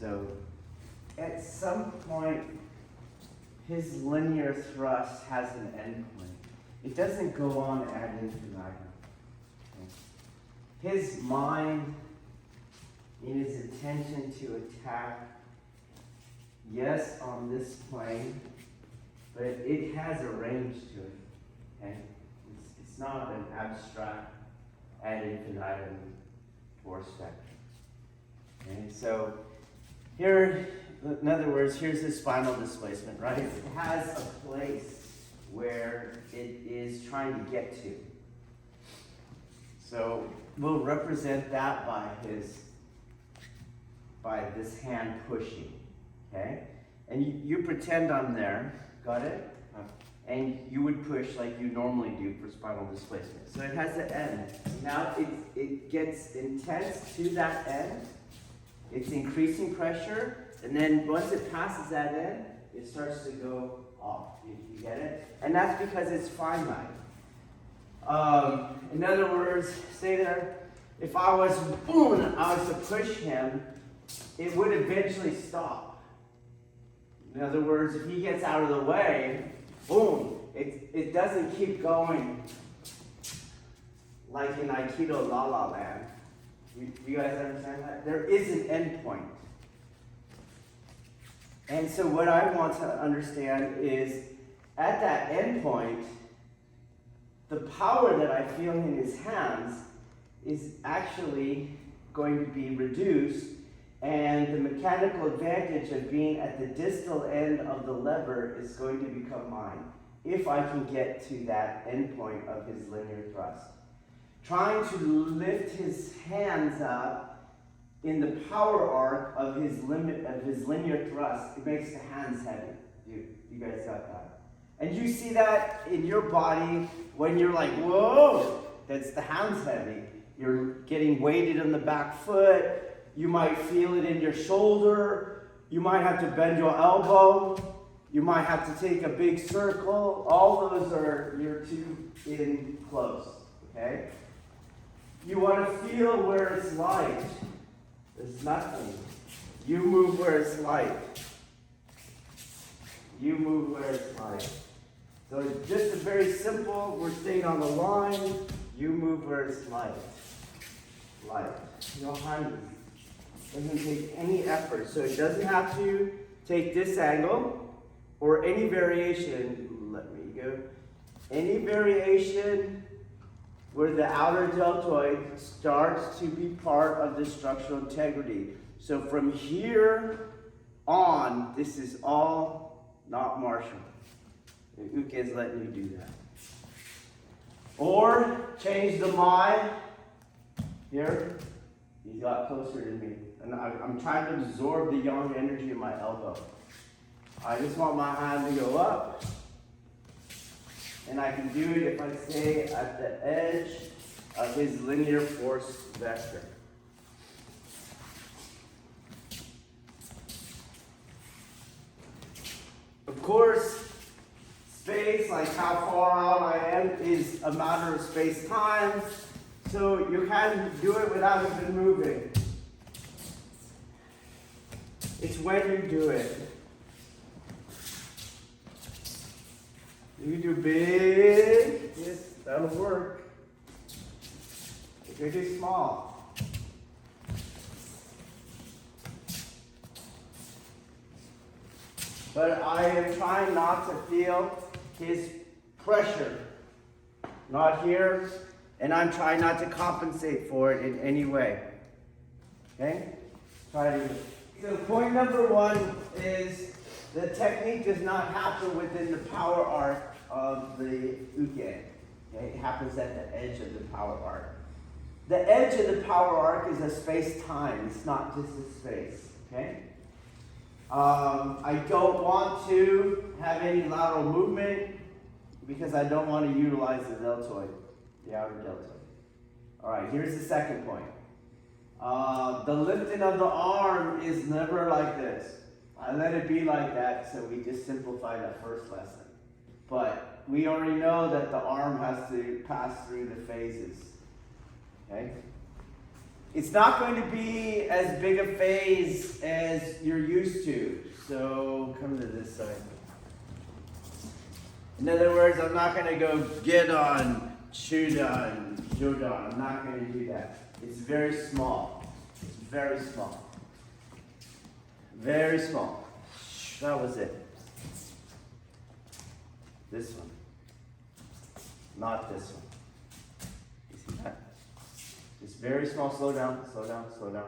So at some point, his linear thrust has an endpoint. It doesn't go on ad infinitum. His mind, in his intention to attack, yes, on this plane, but it has a range to it. Okay? It's not an abstract ad infinitum force vector. Okay? So here, in other words, here's the spinal displacement, right? It has a place where it is trying to get to. So we'll represent that by this hand pushing, okay? And you pretend I'm there, got it? And you would push like you normally do for spinal displacement. So it has an end. Now it gets intense to that end. It's increasing pressure, and then once it passes that end, it starts to go off. You get it? And that's because it's finite. In other words, stay there. If I was to push him, it would eventually stop. In other words, if he gets out of the way, boom, it doesn't keep going like in Aikido La La Land. You guys understand that? There is an end point. And so what I want to understand is, at that end point, the power that I feel in his hands is actually going to be reduced, and the mechanical advantage of being at the distal end of the lever is going to become mine, if I can get to that end point of his linear thrust. Trying to lift his hands up in the power arc of his linear thrust, it makes the hands heavy. You guys got that? And you see that in your body when you're like, whoa, that's the hands heavy. You're getting weighted on the back foot. You might feel it in your shoulder. You might have to bend your elbow. You might have to take a big circle. All those are you're too in close, okay? You want to feel where it's light. There's nothing. You move where it's light. You move where it's light. So it's just a very simple, we're staying on the line. You move where it's light. Light. No honey. Doesn't take any effort. So it doesn't have to take this angle or any variation. Let me go. Any variation where the outer deltoid starts to be part of the structural integrity. So from here on, this is all not Marshall. Uke is letting you do that. Or change the my. Here, he's got closer to me. And I'm trying to absorb the yang energy in my elbow. I just want my hand to go up. And I can do it if I stay at the edge of his linear force vector. Of course, space, like how far out I am, is a matter of space-time. So you can do it without even moving. It's when you do it. You do big, yes, that'll work. If you do small. But I am trying not to feel his pressure. Not here, and I'm trying not to compensate for it in any way. Okay? Try to. So point number one is the technique does not happen within the power arc of the uke. Okay? It happens at the edge of the power arc. The edge of the power arc is a space-time. It's not just a space. Okay? I don't want to have any lateral movement because I don't want to utilize the deltoid, the outer deltoid. All right, here's the second point. The lifting of the arm is never like this. I let it be like that, so we just simplified that first lesson. But we already know that the arm has to pass through the phases. Okay? It's not going to be as big a phase as you're used to. So come to this side. In other words, I'm not going to go Gedon, Chudan, Jodan. I'm not going to do that. It's very small. It's very small. Very small. That was it. This one. Not this one. You see that? It's very small. Slow down, slow down, slow down.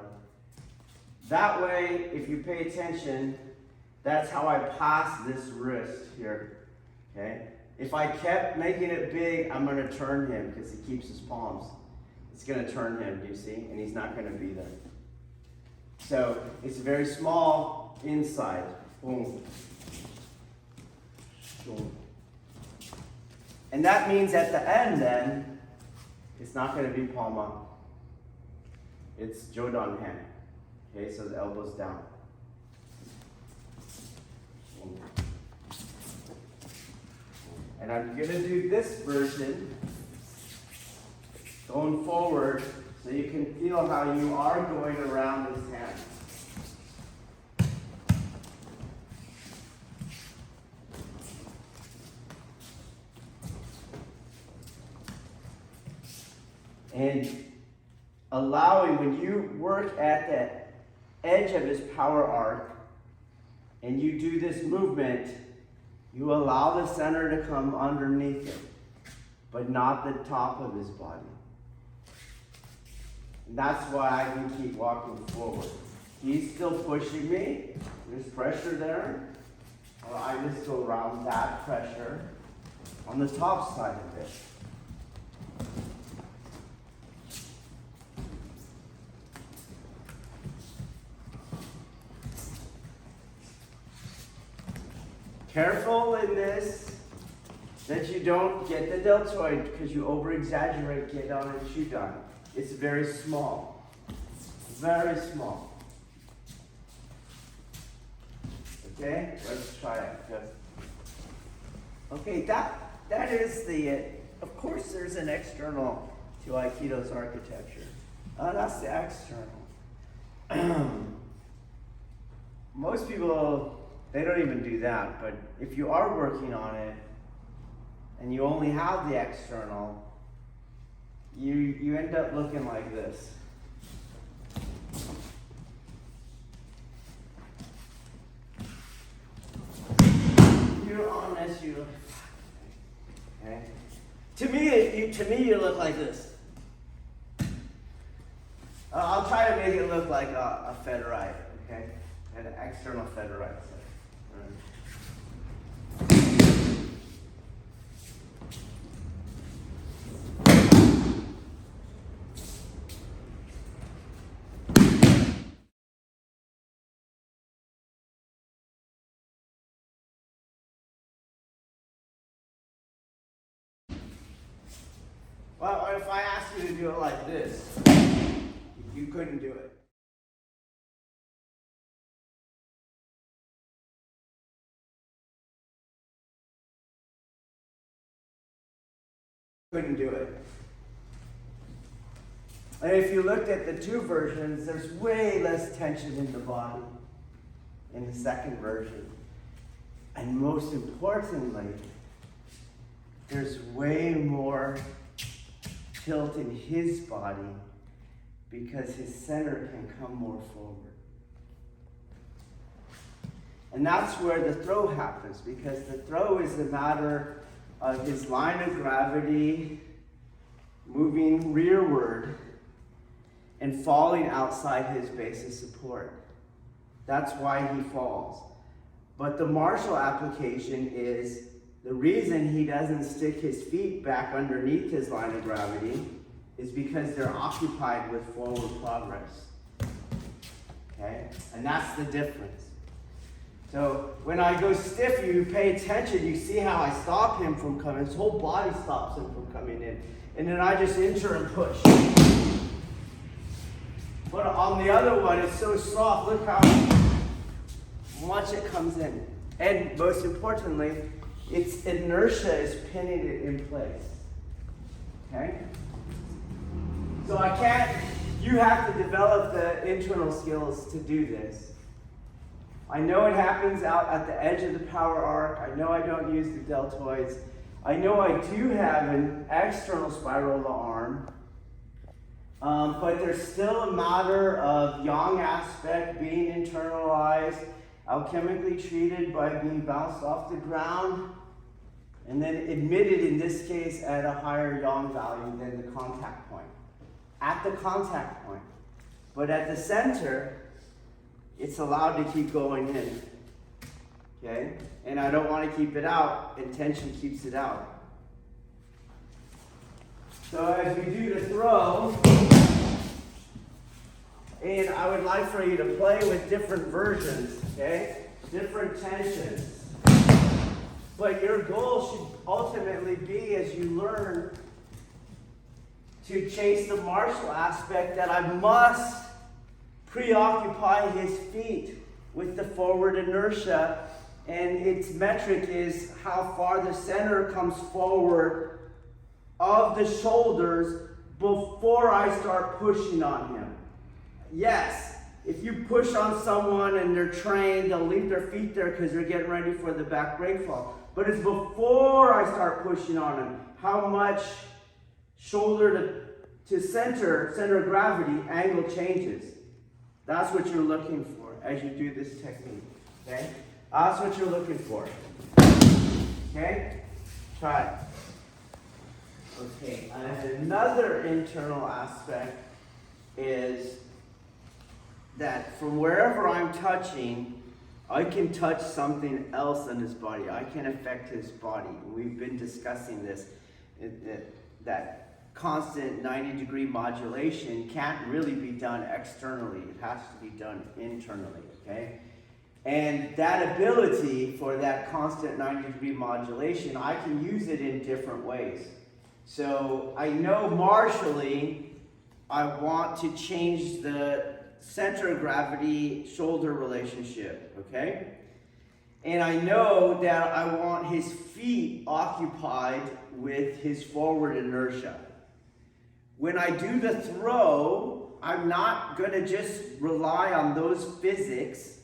That way, if you pay attention, that's how I pass this wrist here. Okay? If I kept making it big, I'm going to turn him because he keeps his palms. It's going to turn him, do you see? And he's not going to be there. So it's very small inside. Boom. Boom. And that means at the end then, it's not going to be palm up. It's Jodan hand. Okay, so the elbow's down. Boom. And I'm going to do this version going forward so you can feel how you are going around this hand. And allowing, when you work at the edge of his power arc and you do this movement, you allow the center to come underneath it, but not the top of his body. And that's why I can keep walking forward. He's still pushing me. There's pressure there. Well, I just go around that pressure on the top side of it. Careful in this that you don't get the deltoid because you over-exaggerate Gedon and Chudan. It's very small. Very small. Okay, let's try it. Good. Okay, that is the, of course there's an external to Aikido's architecture. That's the external. Most people, they don't even do that, but if you are working on it and you only have the external, you end up looking like this. You're honest, you look. Okay. To me, you look like this. I'll try to make it look like a Federite, okay, an external Federite. Well, if I asked you to do it like this, you couldn't do it. Couldn't do it. And if you looked at the two versions, there's way less tension in the body in the second version. And most importantly, there's way more tilt in his body because his center can come more forward. And that's where the throw happens, because the throw is a matter of his line of gravity moving rearward and falling outside his base of support. That's why he falls. But the martial application is the reason he doesn't stick his feet back underneath his line of gravity is because they're occupied with forward progress. Okay? And that's the difference. So when I go stiff, you pay attention, you see how I stop him from coming. His whole body stops him from coming in. And then I just enter and push. But on the other one, it's so soft. Look how much it comes in. And most importantly, its inertia is pinning it in place. Okay? So I can't you have to develop the internal skills to do this. I know it happens out at the edge of the power arc. I know I don't use the deltoids. I know I do have an external spirola arm, but there's still a matter of yang aspect being internalized, alchemically treated by being bounced off the ground, and then admitted in this case at a higher yang value than the contact point. At the contact point. But at the center, it's allowed to keep going in. Okay? And I don't want to keep it out, and tension keeps it out. So as we do the throw, and I would like for you to play with different versions, okay? Different tensions. But your goal should ultimately be, as you learn, to chase the martial aspect, that I must preoccupy his feet with the forward inertia, and its metric is how far the center comes forward of the shoulders before I start pushing on him. Yes, if you push on someone and they're trained, they'll leave their feet there because they're getting ready for the back break fall. But it's before I start pushing on them, how much shoulder to center of gravity angle changes. That's what you're looking for as you do this technique, okay? That's what you're looking for, okay? Try it. Okay, and another internal aspect is that from wherever I'm touching, I can touch something else on his body. I can affect his body. We've been discussing this, that constant 90-degree modulation can't really be done externally. It has to be done internally, okay? And that ability for that constant 90-degree modulation, I can use it in different ways. So I know martially, I want to change the center of gravity shoulder relationship, okay? And I know that I want his feet occupied with his forward inertia. When I do the throw, I'm not going to just rely on those physics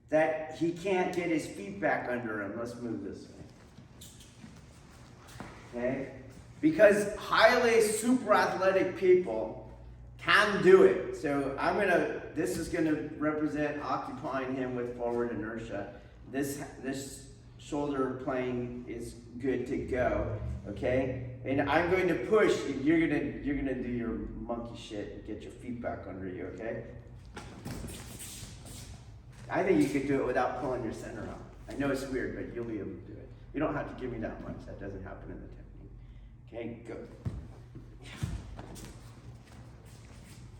that he can't get his feet back under him. Let's move this way. Okay? Because highly super athletic people can do it. So this is gonna represent occupying him with forward inertia. This shoulder plane is good to go, okay? And I'm going to push, and you're gonna do your monkey shit and get your feet back under you, okay? I think you could do it without pulling your center out. I know it's weird, but you'll be able to do it. You don't have to give me that much. That doesn't happen in the technique. Okay, good.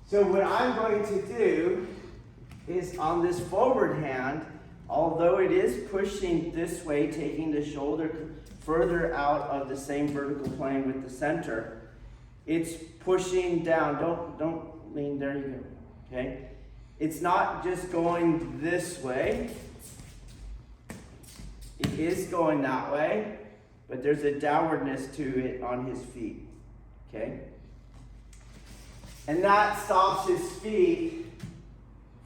So what I'm going to do is on this forward hand, although it is pushing this way, taking the shoulder further out of the same vertical plane with the center, it's pushing down. Don't lean, there you go, okay? It's not just going this way. It is going that way, but there's a downwardness to it on his feet, okay? And that stops his feet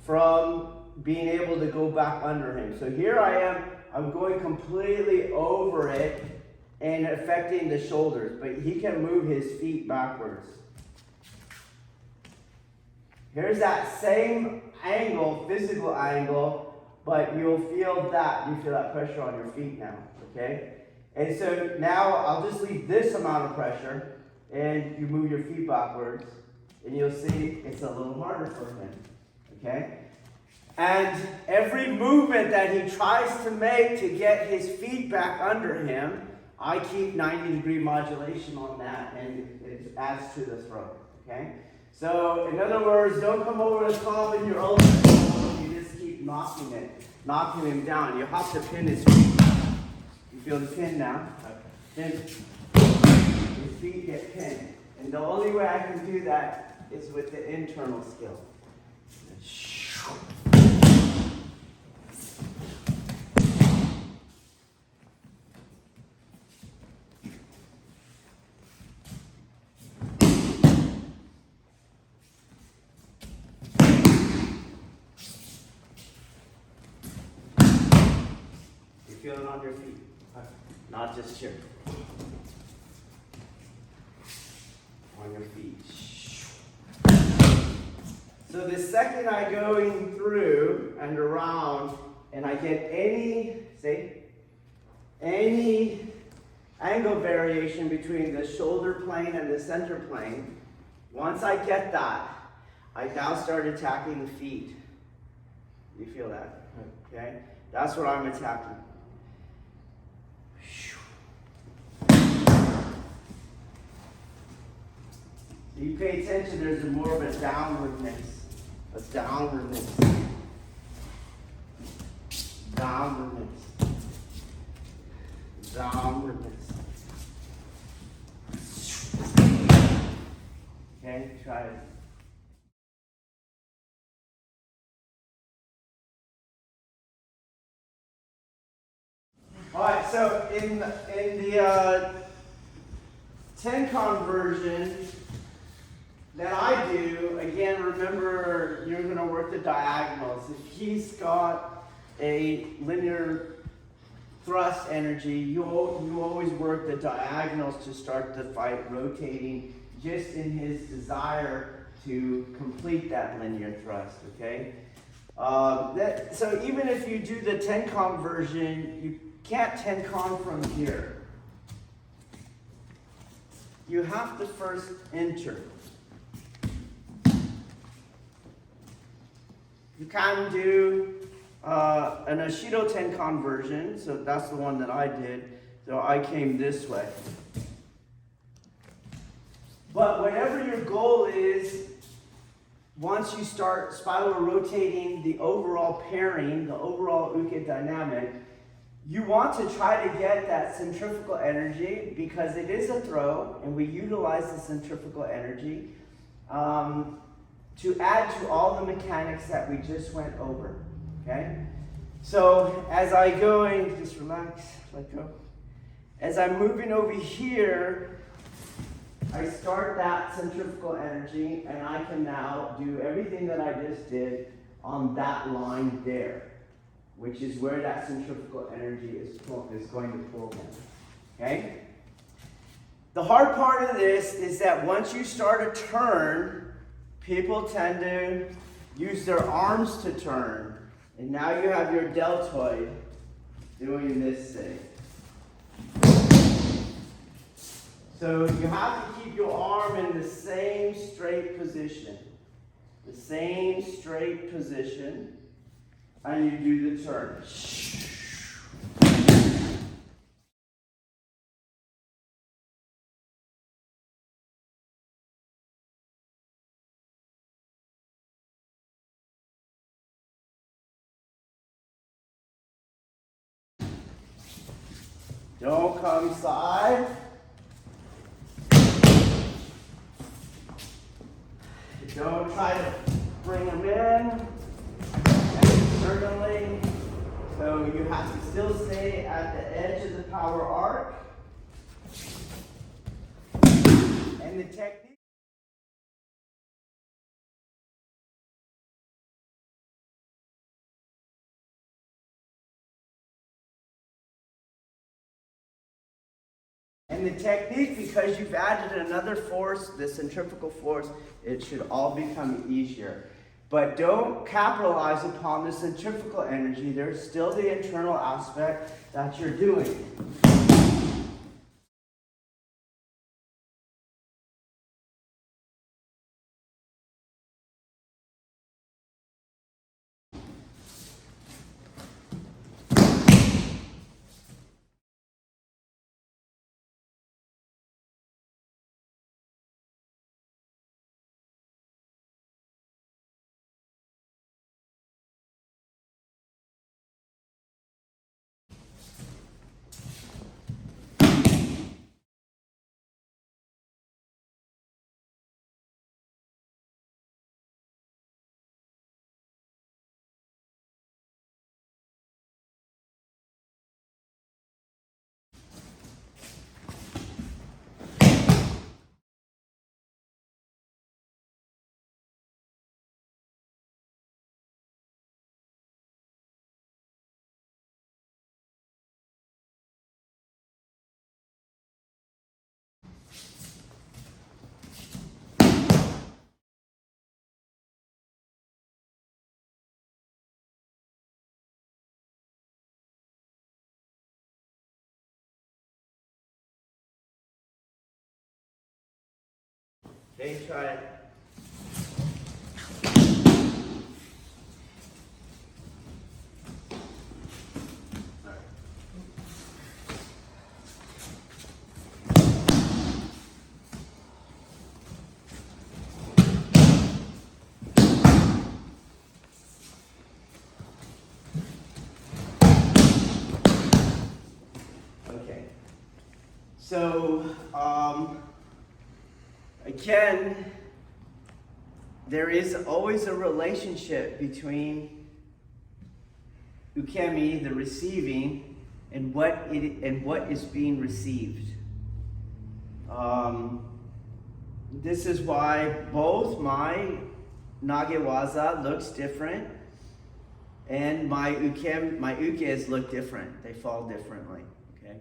from being able to go back under him. So here I am, I'm going completely over it and affecting the shoulders, but he can move his feet backwards. Here's that same angle, physical angle, but you'll feel that. You feel that pressure on your feet now, okay? And so now I'll just leave this amount of pressure, and you move your feet backwards, and you'll see it's a little harder for him, okay? And every movement that he tries to make to get his feet back under him, I keep 90-degree modulation on that, and it adds to the throw, okay? So, in other words, don't come over the top in your own control. You just keep knocking him down. You have to pin his feet. You feel the pin now? Okay. His feet get pinned. And the only way I can do that is with the internal skill. feel it on your feet, not just here. On your feet. So the second I go in through and around, and I get any angle variation between the shoulder plane and the center plane, once I get that, I now start attacking the feet. You feel that? Okay? That's what I'm attacking. So you pay attention, there's more of a downwardness. A downwardness. Downwardness. Downwardness. Okay, try it. All right, so in the Tencon version that I do, again, remember you're going to work the diagonals. If he's got a linear thrust energy, you always work the diagonals to start the fight rotating, just in his desire to complete that linear thrust, okay? So even if you do the Tencon version, you can't Tencon from here. You have to first enter. You can do an Ashido Tencon version, so that's the one that I did. So I came this way. But whatever your goal is, once you start spiral rotating the overall pairing, the overall uke dynamic, you want to try to get that centrifugal energy, because it is a throw, and we utilize the centrifugal energy to add to all the mechanics that we just went over, okay? So as I go in, just relax, let go. As I'm moving over here, I start that centrifugal energy, and I can now do everything that I just did on that line there, which is where that centrifugal energy is going to pull him, okay? The hard part of this is that once you start a turn, people tend to use their arms to turn, and now you have your deltoid doing this thing. So you have to keep your arm in the same straight position. The same straight position. And you do the turn. Don't come side. Don't try to bring them in externally. So you have to still stay at the edge of the power arc. And the technique. And the technique, because you've added another force, the centrifugal force, it should all become easier. But don't capitalize upon the centrifugal energy. There's still the internal aspect that you're doing. Okay, try it. Okay. So, again, there is always a relationship between ukemi, the receiving, and what is being received. This is why both my nagewaza looks different and my ukes look different. They fall differently. Okay.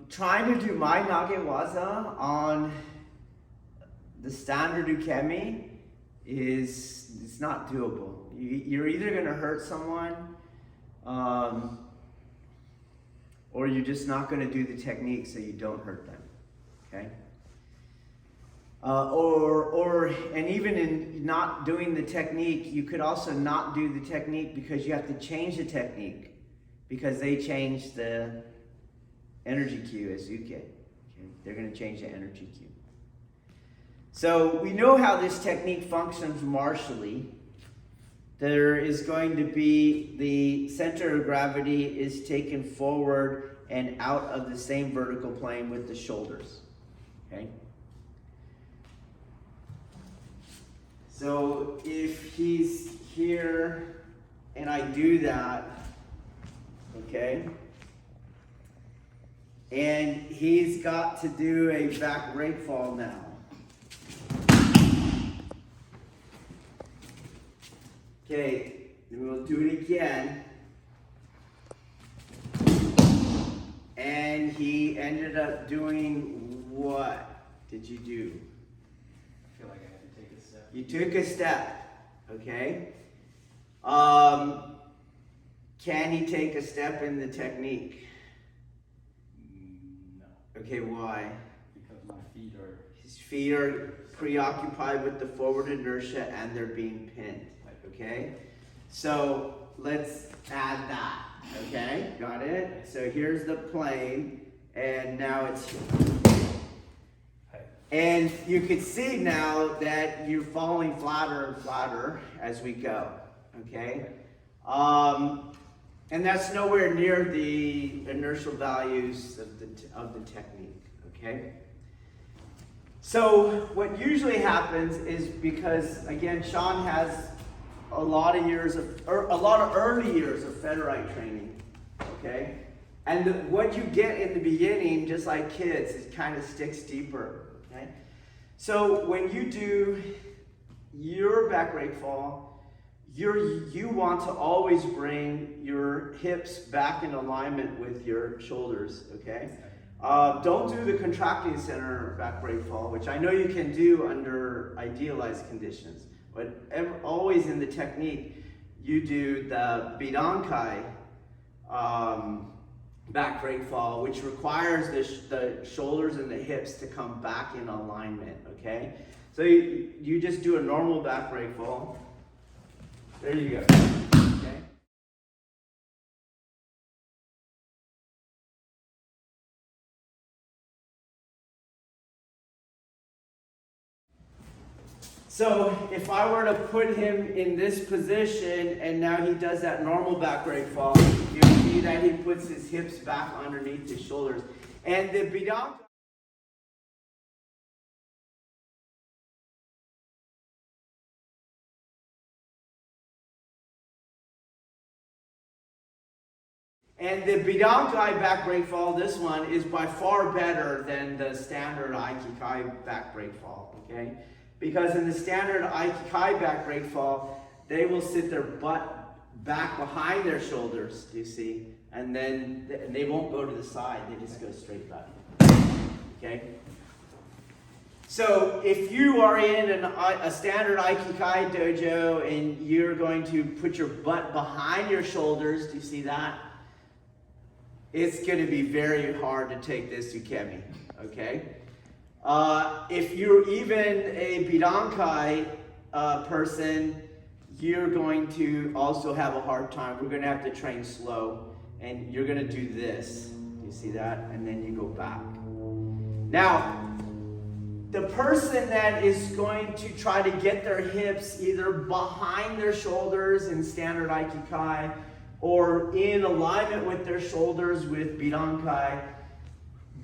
Trying to do my nagewaza on the standard ukemi it's not doable. You're either going to hurt someone, or you're just not going to do the technique so you don't hurt them. Okay. And even in not doing the technique, you could also not do the technique because you have to change the technique because they change the energy cue as uke. Okay? They're going to change the energy cue. So we know how this technique functions martially. There is going to be the center of gravity is taken forward and out of the same vertical plane with the shoulders. Okay? So if he's here and I do that, okay, and he's got to do a back rake fall now. Okay, then we'll do it again. And he ended up doing what did you do? I feel like I had to take a step. You took a step, okay? Can he take a step in the technique? No. Okay, why? Because His feet are preoccupied with the forward inertia and they're being pinned, okay? So let's add that, okay? Got it? So here's the plane, and now it's here. And you can see now that you're falling flatter and flatter as we go, okay? And that's nowhere near the inertial values of the technique, okay? So what usually happens is because, again, Sean has a lot of early years of Federite training, okay? And what you get in the beginning, just like kids, it kind of sticks deeper, okay? So when you do your back rake fall, you want to always bring your hips back in alignment with your shoulders, okay? Don't do the contracting center back rake fall, which I know you can do under idealized conditions. But always in the technique, you do the Bidankai back rake fall, which requires the shoulders and the hips to come back in alignment, okay? So you just do a normal back rake fall. There you go, okay? So if I were to put him in this position and now he does that normal back rake fall, you'll see that he puts his hips back underneath his shoulders. And the Bidanka back rake fall, this one, is by far better than the standard Aikikai back rake fall, okay? Because in the standard Aikikai back rake fall, they will sit their butt back behind their shoulders, you see? And then they won't go to the side, they just go straight back, okay? So if you are in a standard Aikikai dojo and you're going to put your butt behind your shoulders, do you see that? It's going to be very hard to take this ukemi, okay? If you're even a Bidankai person, you're going to also have a hard time. We're going to have to train slow, and you're going to do this. You see that? And then you go back. Now, the person that is going to try to get their hips either behind their shoulders in standard Aikikai or in alignment with their shoulders with Bidankai,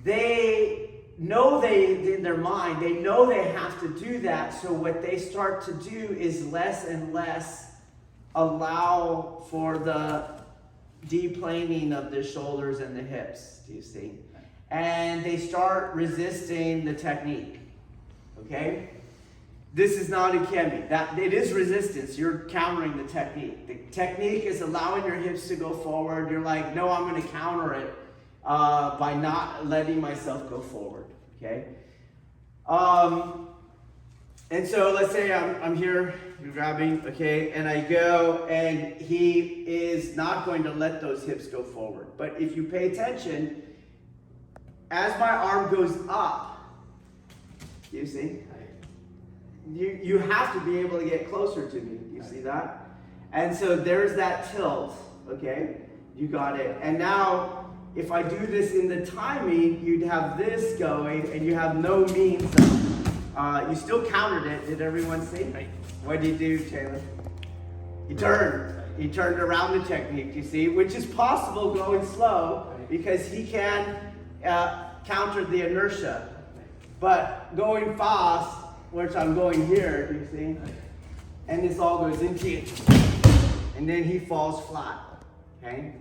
they know in their mind, they know they have to do that. So what they start to do is less and less allow for the deplaning of the shoulders and the hips, do you see? And they start resisting the technique, okay? This is not ukemi. It is resistance. You're countering the technique. The technique is allowing your hips to go forward. You're like, no, I'm going to counter it by not letting myself go forward, okay? And so let's say I'm here, you're grabbing, okay, and I go, and he is not going to let those hips go forward. But if you pay attention, as my arm goes up, you see? You have to be able to get closer to me. You see that? And so there's that tilt, okay? You got it. And now, if I do this in the timing, you'd have this going, and you have no means of, you still countered it. Did everyone see? What did you do, Taylor? He turned. He turned around the technique, you see, which is possible going slow, because he can counter the inertia. But going fast, which I'm going here, you see, and this all goes into it, and then he falls flat, okay?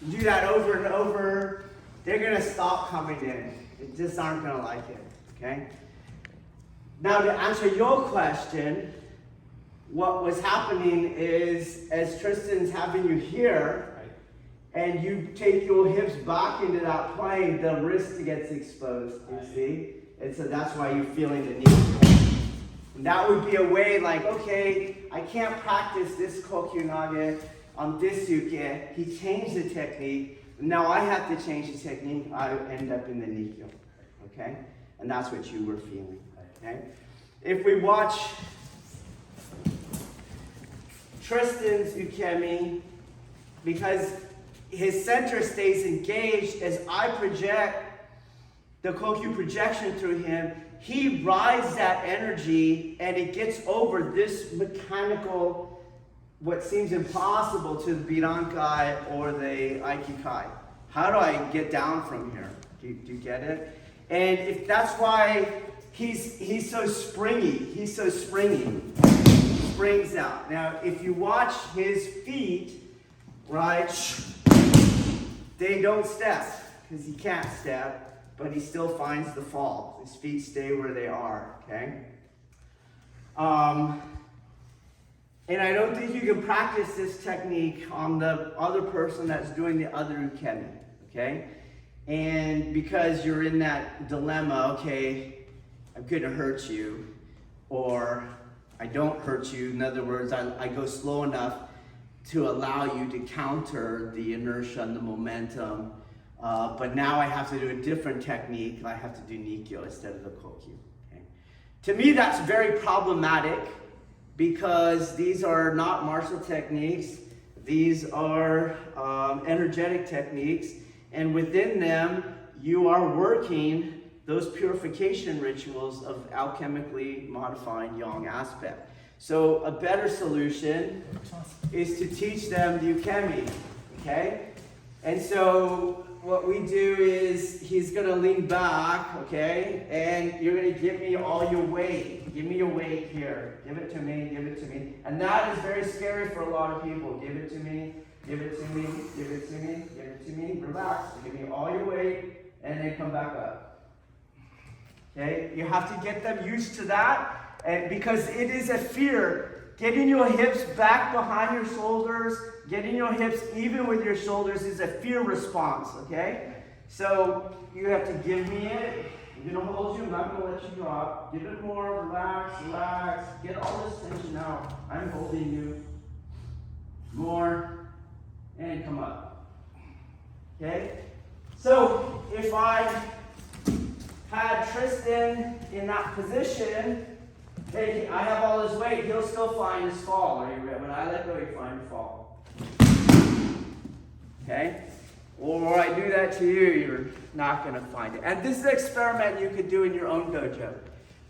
You do that over and over, they're gonna stop coming in. They just aren't gonna like it, okay? Now to answer your question, what was happening is, as Tristan's having you here, and you take your hips back into that plane, the wrist gets exposed, you see? And so that's why you're feeling the knee. And that would be a way like, okay, I can't practice this Kokyunage on this uke. He changed the technique. Now I have to change the technique. I end up in the Nikyo, okay? And that's what you were feeling, okay? If we watch Tristan's ukemi, because his center stays engaged as I project the Kokyu projection through him, he rides that energy and it gets over this mechanical, what seems impossible to the Bidankai or the Aikikai. How do I get down from here? Do you get it? And if that's why he's so springy. He's so springy. Springs out. Now, if you watch his feet, right, they don't step because he can't step. But he still finds the fall. His feet stay where they are, okay? And I don't think you can practice this technique on the other person that's doing the other ukemi, okay? And because you're in that dilemma, okay, I'm gonna hurt you, or I don't hurt you. In other words, I go slow enough to allow you to counter the inertia and the momentum. But now I have to do a different technique. I have to do Nikyo instead of the Kokyu. Okay? To me, that's very problematic because these are not martial techniques. These are energetic techniques. And within them, you are working those purification rituals of alchemically modifying yang aspect. So a better solution is to teach them the ukemi. Okay? And so what we do is he's going to lean back, okay? And you're going to give me all your weight. Give me your weight here. Give it to me, give it to me. And that is very scary for a lot of people. Give it to me, give it to me, give it to me, give it to me. Relax. Give me all your weight and then come back up. Okay? You have to get them used to that and because it is a fear. Getting your hips back behind your shoulders, getting your hips even with your shoulders is a fear response, okay? So you have to give me it. I'm gonna hold you, I'm not gonna let you drop. Give it more, relax, relax. Get all this tension out. I'm holding you. More, and come up. Okay? So if I had Tristan in that position, I have all his weight, he'll still find his fall. Are you ready? When I let go, you find your fall. Okay? Or I do that to you, you're not going to find it. And this is an experiment you could do in your own dojo.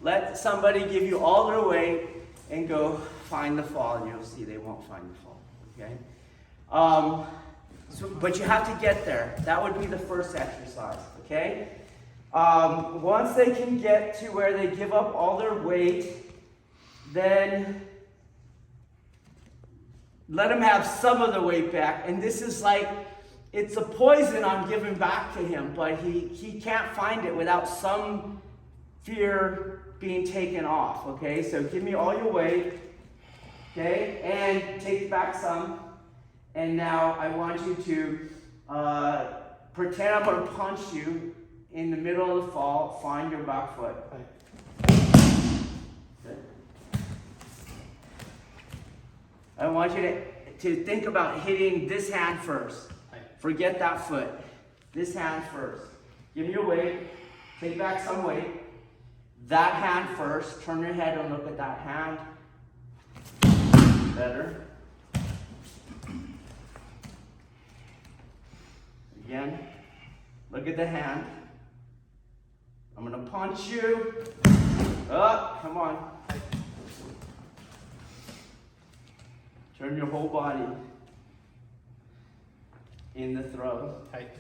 Let somebody give you all their weight and go find the fall, and you'll see they won't find the fall. Okay? But you have to get there. That would be the first exercise. Okay? Once they can get to where they give up all their weight, then let them have some of the weight back. And this is like, it's a poison I'm giving back to him, but he can't find it without some fear being taken off. Okay, so give me all your weight. Okay, and take back some. And now I want you to pretend I'm going to punch you in the middle of the fall. Find your back foot. Good. I want you to think about hitting this hand first. Forget that foot. This hand first. Give me your weight. Take back some weight. That hand first. Turn your head and look at that hand. Better. Again. Look at the hand. I'm going to punch you. Up. Come on. Turn your whole body in the throw. Tight.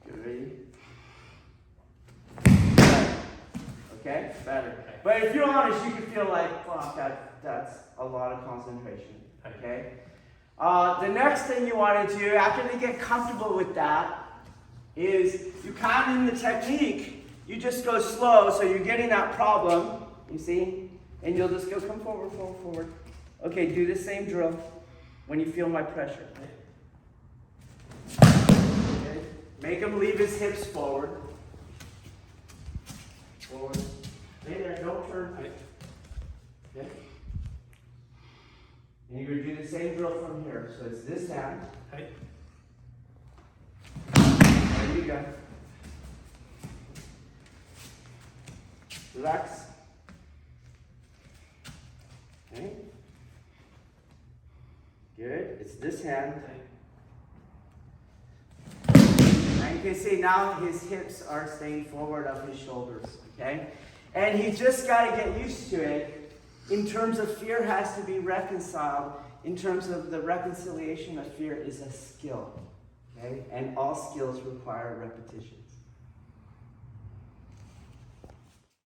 Get ready. Okay, better. But if you're honest, you can feel like, fuck, that's a lot of concentration. Okay? The next thing you want to do, after they get comfortable with that, is you count in the technique. You just go slow, so you're getting that problem, you see? And you'll just go, come forward, forward, forward. Okay, do the same drill when you feel my pressure. Okay. Make him leave his hips forward. Forward. Stay there, don't turn. Okay. And you're going to do the same drill from here. So it's this hand. There you go. Relax. Okay. Good. It's this hand. And you can see now his hips are staying forward of his shoulders. Okay? And he just got to get used to it. In terms of fear has to be reconciled. In terms of the reconciliation of fear is a skill. Okay? And all skills require repetitions.